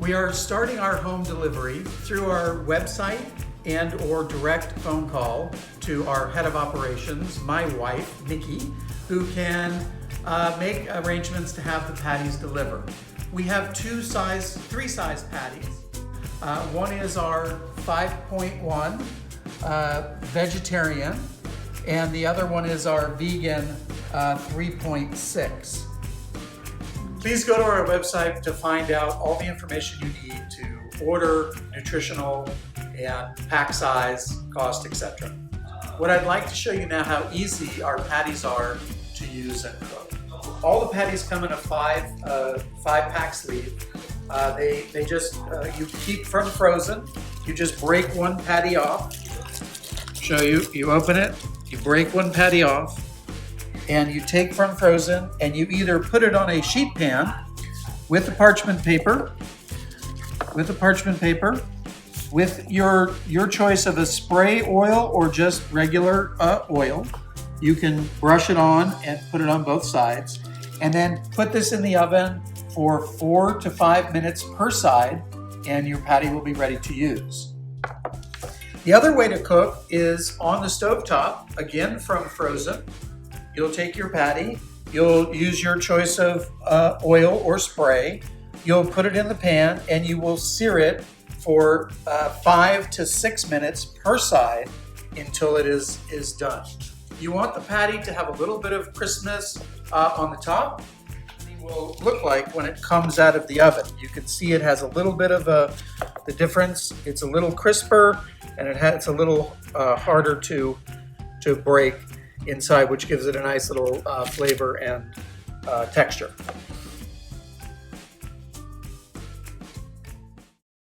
We are starting our home delivery through our website and or direct phone call to our head of operations, my wife, Nikki, who can make arrangements to have the patties delivered. We have three size patties. One is our 5.1 vegetarian, and the other one is our vegan 3.6. Please go to our website to find out all the information you need to order, nutritional, and pack size, cost, etc. What I'd like to show you now how easy our patties are to use and cook. All the patties come in a five pack sleeve. They just, you keep from frozen. You just break one patty off. Show you, you open it, you break one patty off, and you take from frozen and you either put it on a sheet pan with the parchment paper, with your choice of a spray oil or just regular oil. You can brush it on and put it on both sides, and then put this in the oven for 4 to 5 minutes per side, and your patty will be ready to use. The other way to cook is on the stovetop, again from frozen. You'll take your patty, you'll use your choice of oil or spray, you'll put it in the pan, and you will sear it for 5 to 6 minutes per side until it is done. You want the patty to have a little bit of crispness on the top. It will look like when it comes out of the oven. You can see it has a little bit of the difference. It's a little crisper, and it's a little harder to break inside, which gives it a nice little flavor and texture.